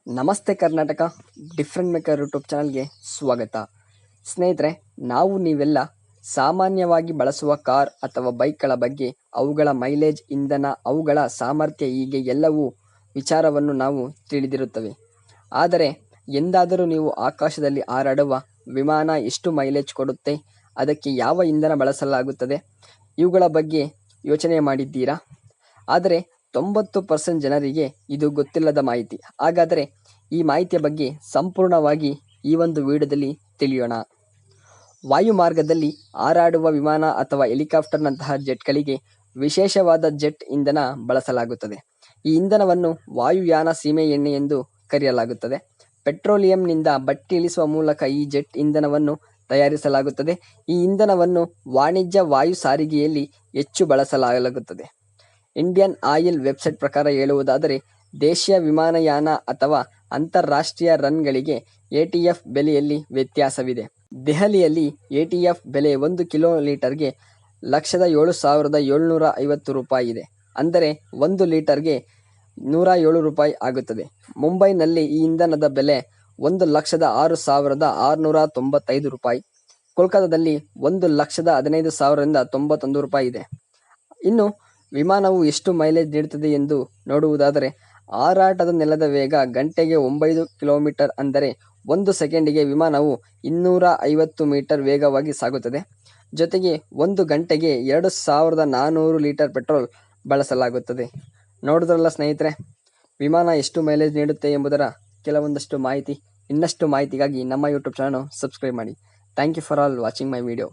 ನಮಸ್ತೆ Karnataka different maker YouTube ಚಾನಲ್ಗೆ ಸ್ವಾಗತ. ಸ್ನೇಹಿತರೆ, ನಾವು ನೀವೆಲ್ಲ ಸಾಮಾನ್ಯವಾಗಿ ಬಳಸುವ ಕಾರ್ ಅಥವಾ ಬೈಕ್ಗಳ ಬಗ್ಗೆ, ಅವುಗಳ ಮೈಲೇಜ್, ಇಂಧನ, ಅವುಗಳ ಸಾಮರ್ಥ್ಯ ಹೀಗೆ ಎಲ್ಲವೂ ವಿಚಾರವನ್ನು ನಾವು ತಿಳಿದಿರುತ್ತವೆ. ಆದರೆ ಎಂದಾದರೂ ನೀವು ಆಕಾಶದಲ್ಲಿ ಹಾರಾಡುವ ವಿಮಾನ ಎಷ್ಟು ಮೈಲೇಜ್ ಕೊಡುತ್ತೆ, ಅದಕ್ಕೆ ಯಾವ ಇಂಧನ ಬಳಸಲಾಗುತ್ತದೆ, ಇವುಗಳ ಬಗ್ಗೆ ಯೋಚನೆ ಮಾಡಿದ್ದೀರಾ? ಆದರೆ 90% ಜನರಿಗೆ ಇದು ಗೊತ್ತಿಲ್ಲದ ಮಾಹಿತಿ. ಹಾಗಾದರೆ ಈ ಮಾಹಿತಿಯ ಬಗ್ಗೆ ಸಂಪೂರ್ಣವಾಗಿ ಈ ಒಂದು ವಿಡಿಯೋದಲ್ಲಿ ತಿಳಿಯೋಣ. ವಾಯುಮಾರ್ಗದಲ್ಲಿ ಹಾರಾಡುವ ವಿಮಾನ ಅಥವಾ ಹೆಲಿಕಾಪ್ಟರ್ನಂತಹ ಜೆಟ್ಗಳಿಗೆ ವಿಶೇಷವಾದ ಜೆಟ್ ಇಂಧನ ಬಳಸಲಾಗುತ್ತದೆ. ಈ ಇಂಧನವನ್ನು ವಾಯುಯಾನ ಸೀಮೆ ಎಣ್ಣೆ ಎಂದು ಕರೆಯಲಾಗುತ್ತದೆ. ಪೆಟ್ರೋಲಿಯಂನಿಂದ ಬಟ್ಟಿ ಇಳಿಸುವ ಮೂಲಕ ಈ ಜೆಟ್ ಇಂಧನವನ್ನು ತಯಾರಿಸಲಾಗುತ್ತದೆ. ಈ ಇಂಧನವನ್ನು ವಾಣಿಜ್ಯ ವಾಯು ಸಾರಿಗೆಯಲ್ಲಿ ಹೆಚ್ಚು ಬಳಸಲಾಗುತ್ತದೆ. ಇಂಡಿಯನ್ ಆಯಿಲ್ ವೆಬ್ಸೈಟ್ ಪ್ರಕಾರ ಹೇಳುವುದಾದರೆ, ದೇಶೀಯ ವಿಮಾನಯಾನ ಅಥವಾ ಅಂತಾರಾಷ್ಟ್ರೀಯ ರನ್ಗಳಿಗೆ ಎಟಿಎಫ್ ಬೆಲೆಯಲ್ಲಿ ವ್ಯತ್ಯಾಸವಿದೆ. ದೆಹಲಿಯಲ್ಲಿ ಎಟಿಎಫ್ ಬೆಲೆ 1 ಕಿಲೋಲೀಟರ್ಗೆ ₹107,750 ಇದೆ. ಅಂದರೆ 1 ಲೀಟರ್ಗೆ ₹107 ಆಗುತ್ತದೆ. ಮುಂಬೈನಲ್ಲಿ ಈ ಇಂಧನದ ಬೆಲೆ ₹1,06,695. ಕೋಲ್ಕತ್ತಾದಲ್ಲಿ ₹1,15,091 ಇದೆ. ಇನ್ನು ವಿಮಾನವು ಎಷ್ಟು ಮೈಲೇಜ್ ನೀಡುತ್ತದೆ ಎಂದು ನೋಡುವುದಾದರೆ, ಹಾರಾಟದ ನೆಲದ ವೇಗ ಗಂಟೆಗೆ 9 ಕಿಲೋಮೀಟರ್ ಅಂದರೆ 1 ಸೆಕೆಂಡಿಗೆ ವಿಮಾನವು 250 ಮೀಟರ್ ವೇಗವಾಗಿ ಸಾಗುತ್ತದೆ. ಜೊತೆಗೆ 1 ಗಂಟೆಗೆ 2400 ಲೀಟರ್ ಪೆಟ್ರೋಲ್ ಬಳಸಲಾಗುತ್ತದೆ. ನೋಡಿದ್ರಲ್ಲ ಸ್ನೇಹಿತರೆ, ವಿಮಾನ ಎಷ್ಟು ಮೈಲೇಜ್ ನೀಡುತ್ತೆ ಎಂಬುದರ ಕೆಲವೊಂದಷ್ಟು ಮಾಹಿತಿ. ಇನ್ನಷ್ಟು ಮಾಹಿತಿಗಾಗಿ ನಮ್ಮ ಯೂಟ್ಯೂಬ್ ಚಾನಲ್ ಸಬ್ಸ್ಕ್ರೈಬ್ ಮಾಡಿ. Thank you for all watching my video.